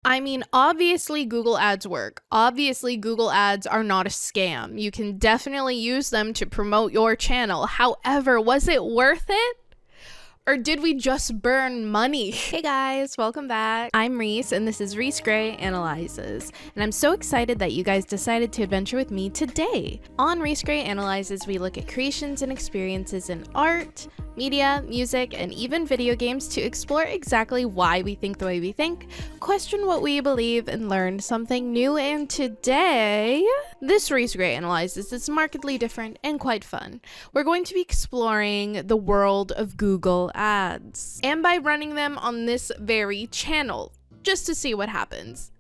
I mean, obviously Google ads work. Obviously Google ads are not a scam. You can definitely use them to promote your channel. However, was it worth it? Or did we just burn money? Hey guys, welcome back. I'm Reese and this is Reese Grey Analyzes. And I'm so excited that you guys decided to adventure with me today. On Reese Grey Analyzes, we look at creations and experiences in art, media, music, and even video games to explore exactly why we think the way we think, question what we believe, and learn something new. And today, this Reese Grey Analyzes is markedly different and quite fun. We're going to be exploring the world of Google ads, and by running them on this very channel, just to see what happens.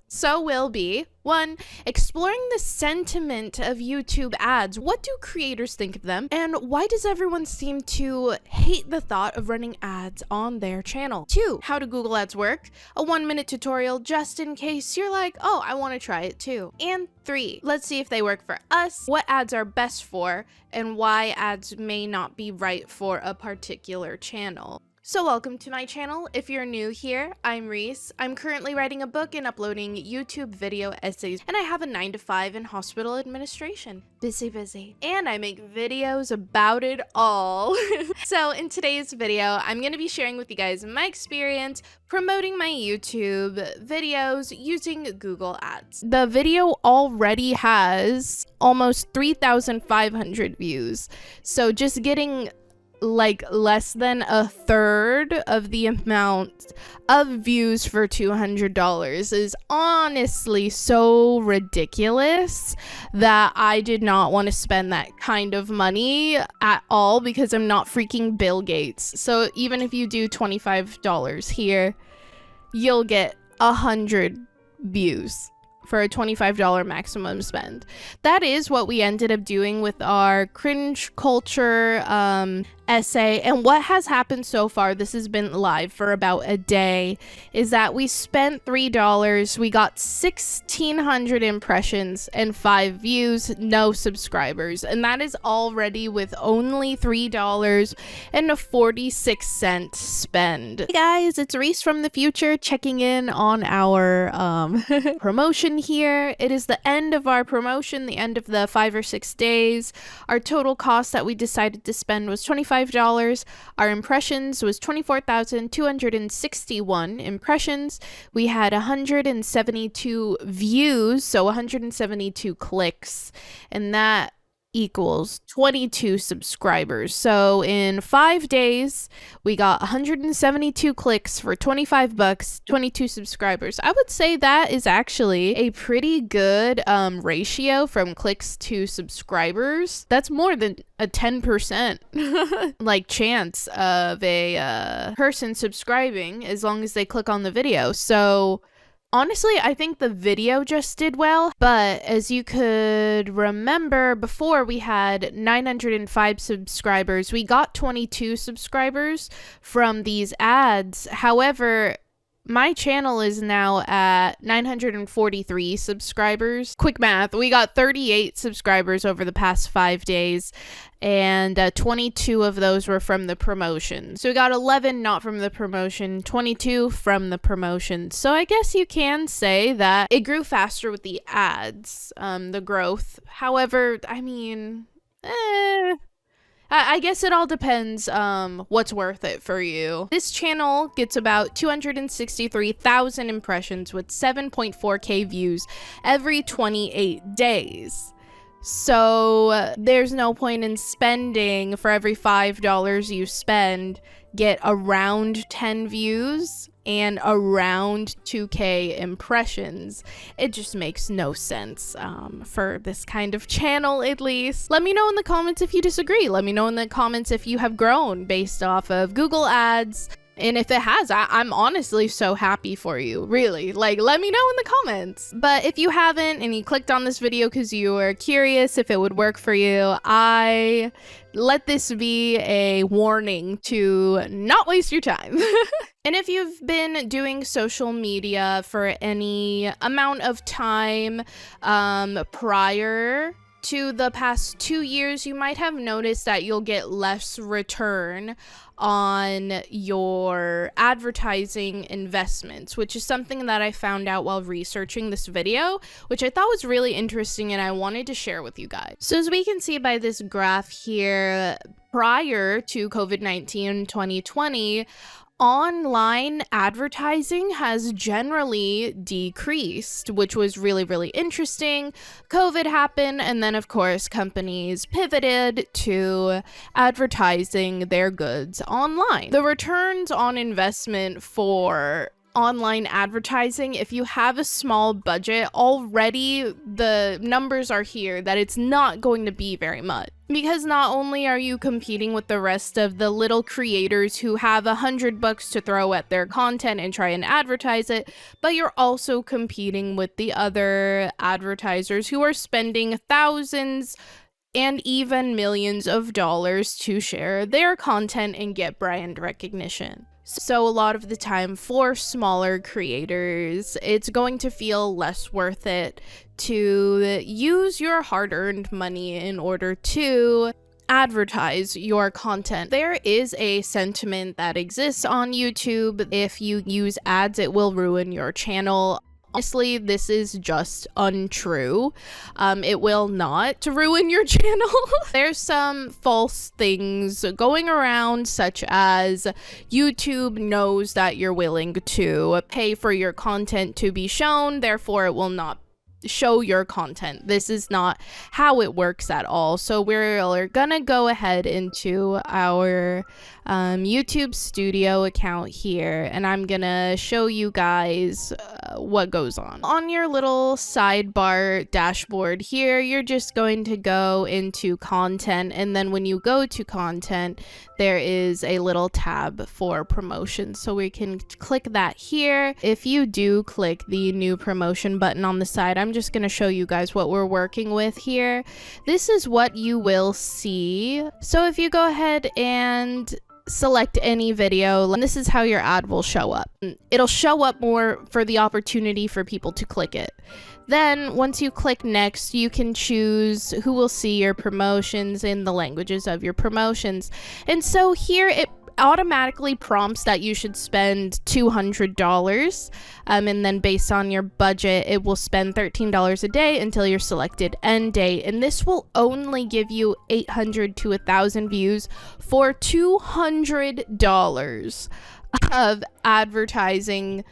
So we'll be 1. Exploring the sentiment of YouTube ads. What do creators think of them? And why does everyone seem to hate the thought of running ads on their channel? 2. How do Google ads work? A 1-minute tutorial just in case you're like, oh, I want to try it too. And 3. Let's see if they work for us, what ads are best for, and why ads may not be right for a particular channel. So welcome to my channel. If you're new here, I'm Reese. I'm currently writing a book and uploading YouTube video essays, and I have a 9-to-5 in hospital administration. Busy. And I make videos about it all. So in today's video, I'm going to be sharing with you guys my experience promoting my YouTube videos using Google Ads. The video already has almost 3,500 views. So just getting like less than a third of the amount of views for $200 is honestly so ridiculous that I did not want to spend that kind of money at all, because I'm not freaking Bill Gates. So even if you do $25 here, you'll get 100 views for a $25 maximum spend. That is what we ended up doing with our cringe culture essay. And what has happened so far, this has been live for about a day, is that we spent $3, we got 1,600 impressions and 5 views, no subscribers, and that is already with only $3 and a 46-cent spend. Hey guys, it's Reese from the future checking in on our promotion here. It is the end of our promotion, the end of the 5 or 6 days. Our total cost that we decided to spend was $25. Our impressions was 24,261 impressions. We had 172 views, so 172 clicks, and that equals 22 subscribers. So in 5 days, we got 172 clicks for $25, 22 subscribers. I would say that is actually a pretty good ratio from clicks to subscribers. That's more than a 10% like chance of a person subscribing as long as they click on the video. So honestly, I think the video just did well, but as you could remember, before we had 905 subscribers, we got 22 subscribers from these ads. However, my channel is now at 943 subscribers. Quick math, we got 38 subscribers over the past 5 days, and 22 of those were from the promotion. So we got 11 not from the promotion, 22 from the promotion. So I guess you can say that it grew faster with the ads, the growth. However, I mean, I guess it all depends what's worth it for you. This channel gets about 263,000 impressions with 7.4K views every 28 days. So there's no point in spending, for every $5 you spend, get around 10 views and around 2K impressions. It just makes no sense for this kind of channel, at least. Let me know in the comments if you disagree. Let me know in the comments if you have grown based off of Google ads. And if it has, I'm honestly so happy for you, really. Like, let me know in the comments. But if you haven't and you clicked on this video because you were curious if it would work for you, I let this be a warning to not waste your time. And if you've been doing social media for any amount of time prior to the past 2 years, you might have noticed that you'll get less return on your advertising investments, which is something that I found out while researching this video, which I thought was really interesting and I wanted to share with you guys. So as we can see by this graph here, prior to COVID-19 2020, online advertising has generally decreased, which was really, really interesting. COVID happened, and then of course companies pivoted to advertising their goods online. The returns on investment for online advertising, if you have a small budget, already the numbers are here that it's not going to be very much. Because not only are you competing with the rest of the little creators who have $100 to throw at their content and try and advertise it, but you're also competing with the other advertisers who are spending thousands and even millions of dollars to share their content and get brand recognition. So a lot of the time for smaller creators, it's going to feel less worth it to use your hard-earned money in order to advertise your content. There is a sentiment that exists on YouTube: if you use ads, it will ruin your channel. Honestly, this is just untrue. It will not ruin your channel. There's some false things going around, such as YouTube knows that you're willing to pay for your content to be shown, therefore it will not show your content. This is not how it works at all. So we're gonna go ahead into our YouTube Studio account here, and I'm gonna show you guys what goes on. On your little sidebar dashboard here, you're just going to go into content, and then when you go to content, there is a little tab for promotions. So we can click that here. If you do click the new promotion button on the side, I'm just going to show you guys what we're working with here. This is what you will see. So if you go ahead and select any video, this is how your ad will show up. It'll show up more for the opportunity for people to click it. Then once you click next, you can choose who will see your promotions in the languages of your promotions. And so here it automatically prompts that you should spend $200, and then based on your budget, it will spend $13 a day until your selected end date, and this will only give you 800 to 1,000 views for $200 of advertising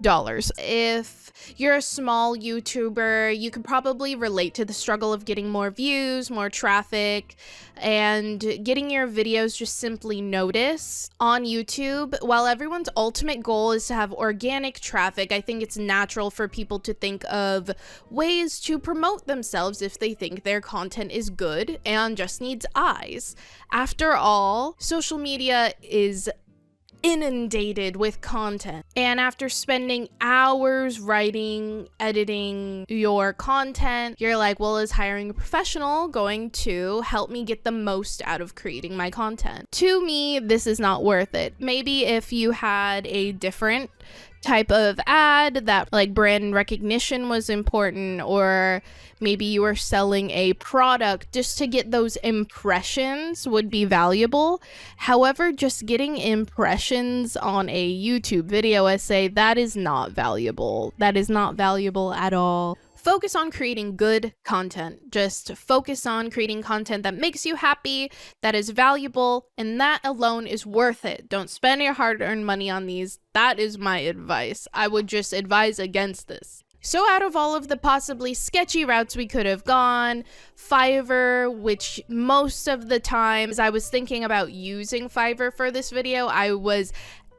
dollars. If you're a small YouTuber, you could probably relate to the struggle of getting more views, more traffic, and getting your videos just simply noticed on YouTube. While everyone's ultimate goal is to have organic traffic, I think it's natural for people to think of ways to promote themselves if they think their content is good and just needs eyes. After all, social media is inundated with content, and after spending hours writing, editing your content, you're like, well, is hiring a professional going to help me get the most out of creating my content? To me, this is not worth it. Maybe if you had a different type of ad that like brand recognition was important, or maybe you were selling a product, just to get those impressions would be valuable. However, just getting impressions on a YouTube video essay, that is not valuable. That is not valuable at all. Focus on creating good content. Just focus on creating content that makes you happy, that is valuable, and that alone is worth it. Don't spend your hard-earned money on these. That is my advice. I would just advise against this. So out of all of the possibly sketchy routes we could have gone, Fiverr, which most of the times I was thinking about using Fiverr for this video, I was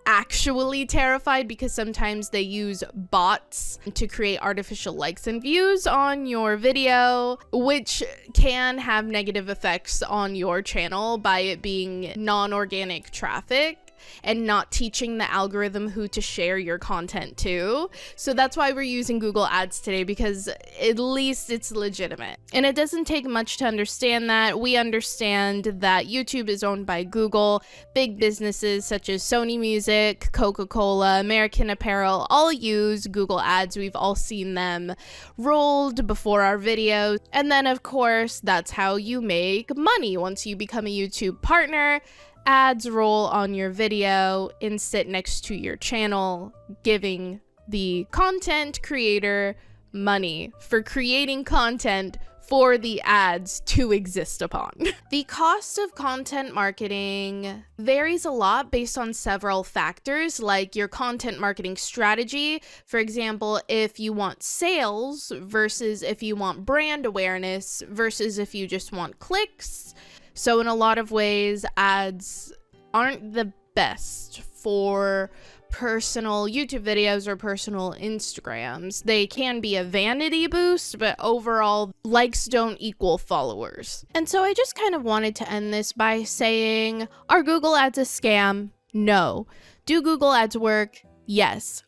actually terrified because sometimes they use bots to create artificial likes and views on your video, which can have negative effects on your channel by it being non-organic traffic. and not teaching the algorithm who to share your content to. So that's why we're using Google Ads today, because at least it's legitimate. And it doesn't take much to understand that. We understand that YouTube is owned by Google. Big businesses such as Sony Music, Coca-Cola, American Apparel all use Google Ads. We've all seen them rolled before our videos. And then of course, that's how you make money. Once you become a YouTube partner, ads roll on your video and sit next to your channel, giving the content creator money for creating content for the ads to exist upon. The cost of content marketing varies a lot based on several factors, like your content marketing strategy. For example, if you want sales versus if you want brand awareness versus if you just want clicks. So in a lot of ways, ads aren't the best for personal YouTube videos or personal Instagrams. They can be a vanity boost, but overall, likes don't equal followers. And so I just kind of wanted to end this by saying, are Google Ads a scam? No. Do Google Ads work? Yes.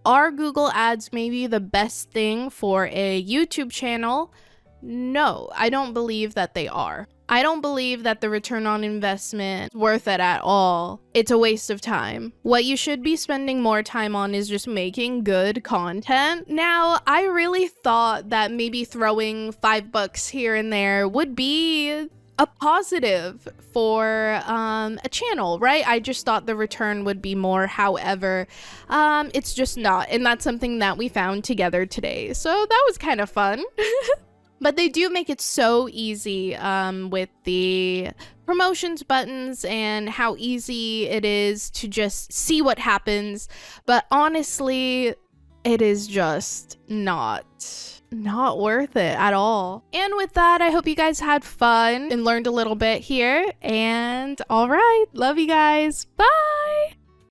Are Google Ads maybe the best thing for a YouTube channel? No, I don't believe that they are. I don't believe that the return on investment is worth it at all. It's a waste of time. What you should be spending more time on is just making good content. Now, I really thought that maybe throwing $5 here and there would be a positive for a channel, right? I just thought the return would be more. However, it's just not. And that's something that we found together today. So that was kind of fun. But they do make it so easy with the promotions buttons and how easy it is to just see what happens. But honestly, it is just not worth it at all. And with that, I hope you guys had fun and learned a little bit here. And all right, love you guys. Bye.